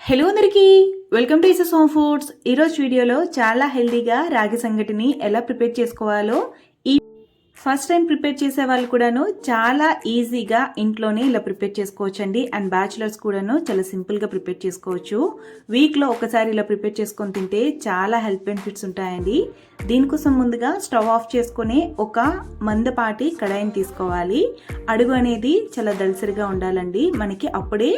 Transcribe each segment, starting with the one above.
Hello అందరికీ welcome to ఇసస్ home foods. ఈరోజు వీడియోలో చాలా హెల్దీగా రాగి సంగటిని ఎలా ప్రిపేర్ చేసుకోవాలో ఫస్ట్ టైం ప్రిపేర్ చేసే వాళ్ళు కూడాను చాలా ఈజీగా ఇంట్లోనే ఇలా ప్రిపేర్ చేసుకోవచ్చండి. అండ్ బ్యాచులర్స్ కూడాను చాలా సింపుల్గా ప్రిపేర్ చేసుకోవచ్చు. వీక్లో ఒకసారి ఇలా ప్రిపేర్ చేసుకొని తింటే చాలా హెల్త్ బెనిఫిట్స్ ఉంటాయండి. దీనికోసం ముందుగా స్టవ్ ఆఫ్ చేసుకుని ఒక మందపాటి కడాయిని తీసుకోవాలి. అడుగు అనేది చాలా దళసరిగా ఉండాలండి మనకి. అప్పుడే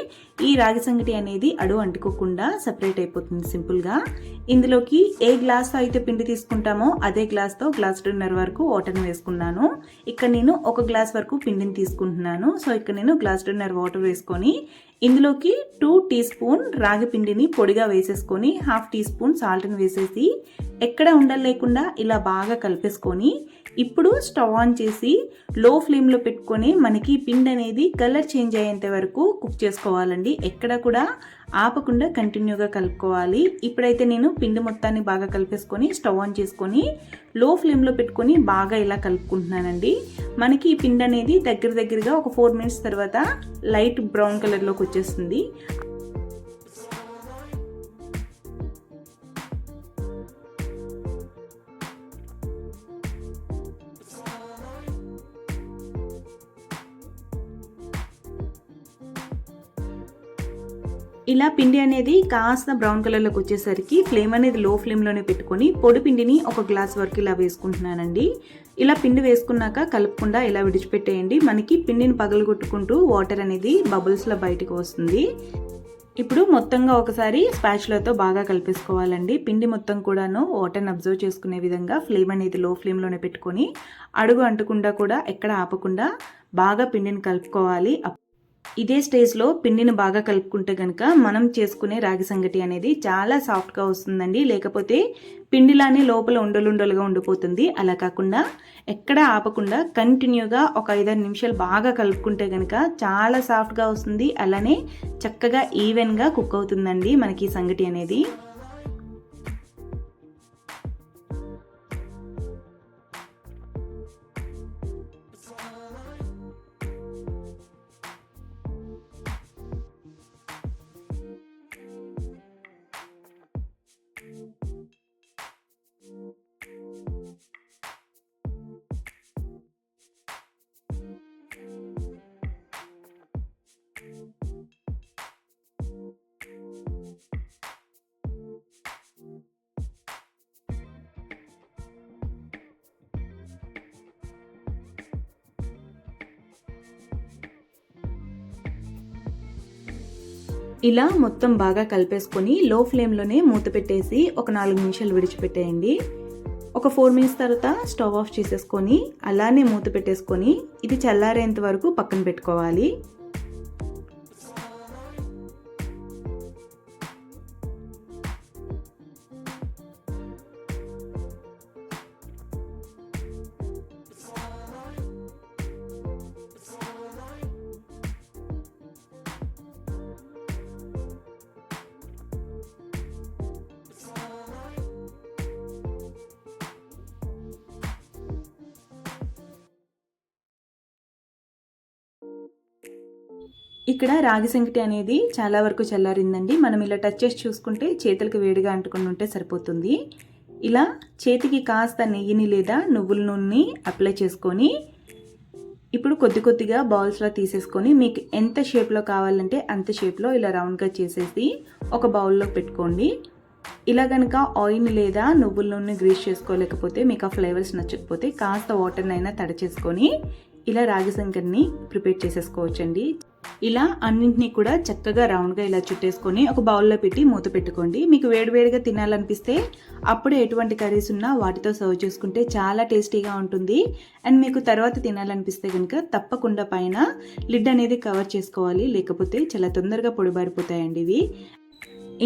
ఈ రాగి సంగటి అనేది అడుగు అంటుకోకుండా సపరేట్ అయిపోతుంది సింపుల్గా. ఇందులోకి ఏ గ్లాస్తో అయితే పిండి తీసుకుంటామో అదే గ్లాస్తో గ్లాసున్నర వరకు వాటర్ని వేసుకున్నాను. ఇక్కడ నేను ఒక గ్లాస్ వరకు పిండిని తీసుకుంటున్నాను. సో ఇక్కడ నేను గ్లాసున్నర వాటర్ వేసుకొని ఇందులోకి 2 టీ స్పూన్ రాగి పిండిని పొడిగా వేసేసుకొని 1/2 టీ స్పూన్ సాల్ట్ని వేసేసి ఎక్కడ ఉండలు లేకుండా ఇలా బాగా కలిపేసుకొని ఇప్పుడు స్టవ్ ఆన్ చేసి లో ఫ్లేమ్లో పెట్టుకొని మనకి పిండి అనేది కలర్ చేంజ్ అయ్యేంత వరకు కుక్ చేసుకోవాలండి. ఎక్కడ కూడా ఆపకుండా కంటిన్యూగా కలుపుకోవాలి. ఇప్పుడైతే నేను పిండి మొత్తాన్ని బాగా కలిపేసుకొని స్టవ్ ఆన్ చేసుకొని లో ఫ్లేమ్లో పెట్టుకొని బాగా ఇలా కలుపుకుంటున్నానండి. మనకి ఈ పిండి అనేది దగ్గరగా ఒక 4 మినిట్స్ తర్వాత లైట్ బ్రౌన్ కలర్లోకి వచ్చేస్తుంది. ఇలా పిండి అనేది కాస్త బ్రౌన్ కలర్లోకి వచ్చేసరికి ఫ్లేమ్ అనేది లో ఫ్లేమ్లోనే పెట్టుకొని పొడి పిండిని ఒక గ్లాస్ వరకు ఇలా వేసుకుంటున్నానండి. ఇలా పిండి వేసుకున్నాక కలుపుకుండా ఇలా విడిచిపెట్టేయండి. మనకి పిండిని పగలగొట్టుకుంటూ వాటర్ అనేది బబుల్స్లో బయటకు వస్తుంది. ఇప్పుడు మొత్తంగా ఒకసారి స్పాచులాతో బాగా కలిపేసుకోవాలండి. పిండి మొత్తం కూడాను వాటర్ని అబ్జర్వ్ చేసుకునే విధంగా ఫ్లేమ్ అనేది లో ఫ్లేమ్లోనే పెట్టుకొని అడుగు అంటకుండా కూడా ఎక్కడ ఆపకుండా బాగా పిండిని కలుపుకోవాలి. ఇదే స్టేజ్లో పిండిని బాగా కలుపుకుంటే కనుక మనం చేసుకునే రాగి సంగటి అనేది చాలా సాఫ్ట్గా వస్తుందండి. లేకపోతే పిండిలానే లోపల ఉండలుగా ఉండిపోతుంది. అలా కాకుండా ఎక్కడ ఆపకుండా కంటిన్యూగా ఒక 5-6 నిమిషాలు బాగా కలుపుకుంటే కనుక చాలా సాఫ్ట్గా వస్తుంది. అలానే చక్కగా ఈవెన్గా కుక్ అవుతుందండి మనకి ఈ సంగటి అనేది. ఇలా మొత్తం బాగా కలిపేసుకొని లో ఫ్లేమ్లోనే మూత పెట్టేసి ఒక 4 నిమిషాలు విడిచిపెట్టేయండి. ఒక 4 మినిట్స్ తర్వాత స్టవ్ ఆఫ్ చేసేసుకొని అలానే మూత పెట్టేసుకొని ఇది చల్లారేంత వరకు పక్కన పెట్టుకోవాలి. ఇక్కడ రాగి సంగటి అనేది చాలా వరకు చల్లారిందండి. మనం ఇలా టచ్ చేసి చూసుకుంటే చేతులకు వేడిగా అంటుకుని ఉంటే సరిపోతుంది. ఇలా చేతికి కాస్త నెయ్యిని లేదా నువ్వుల నూనెని అప్లై చేసుకొని ఇప్పుడు కొద్దిగా బౌల్స్లో తీసేసుకొని మీకు ఎంత షేప్లో కావాలంటే అంత షేప్లో ఇలా రౌండ్గా చేసేసి ఒక బౌల్లో పెట్టుకోండి. ఇలా కనుక ఆయిల్ లేదా నువ్వుల నూనె గ్రీస్ చేసుకోలేకపోతే మీకు ఆ ఫ్లేవర్స్ నచ్చకపోతే కాస్త వాటర్నైనా తడి చేసుకొని ఇలా రాగి సంగటిని ప్రిపేర్ చేసేసుకోవచ్చండి. ఇలా అన్నింటినీ కూడా చక్కగా రౌండ్గా ఇలా చుట్టేసుకొని ఒక బౌల్లో పెట్టి మూత పెట్టుకోండి. మీకు వేడివేడిగా తినాలనిపిస్తే అప్పుడే ఎటువంటి కర్రీస్ ఉన్నా వాటితో సర్వ్ చేసుకుంటే చాలా టేస్టీగా ఉంటుంది. అండ్ మీకు తర్వాత తినాలనిపిస్తే కనుక తప్పకుండా పైన లిడ్ అనేది కవర్ చేసుకోవాలి. లేకపోతే చాలా తొందరగా పొడిబారిపోతాయండి ఇవి.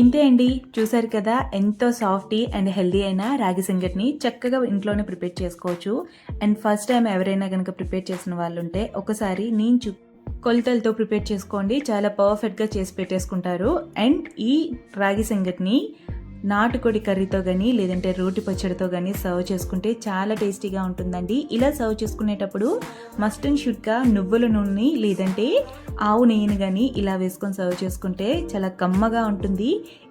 ఇంతే అండి, చూసారు కదా ఎంతో సాఫ్టీ అండ్ హెల్దీ అయిన రాగి సంగటిని చక్కగా ఇంట్లోనే ప్రిపేర్ చేసుకోవచ్చు. అండ్ ఫస్ట్ టైం ఎవరైనా కనుక ప్రిపేర్ చేసిన వాళ్ళు ఉంటే ఒకసారి నేను కొలతలతో ప్రిపేర్ చేసుకోండి. చాలా పర్ఫెక్ట్గా చేసి పెట్టేసుకుంటారు. అండ్ ఈ రాగి సంగటిని నాటుకోడి కర్రీతో కానీ లేదంటే రోటి పచ్చడితో కానీ సర్వ్ చేసుకుంటే చాలా టేస్టీగా ఉంటుందండి. ఇలా సర్వ్ చేసుకునేటప్పుడు మస్ట్ అండ్ షుడ్గా నువ్వుల నూనె లేదంటే ఆవు నెయ్యిని కానీ ఇలా వేసుకొని సర్వ్ చేసుకుంటే చాలా కమ్మగా ఉంటుంది.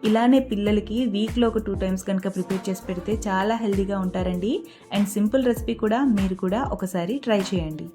ఇలానే పిల్లలకి వీక్లో ఒక 2 టైమ్స్ కనుక ప్రిపేర్ చేసి పెడితే చాలా హెల్తీగా ఉంటారండి. అండ్ సింపుల్ రెసిపీ కూడా మీరు కూడా ఒకసారి ట్రై చేయండి.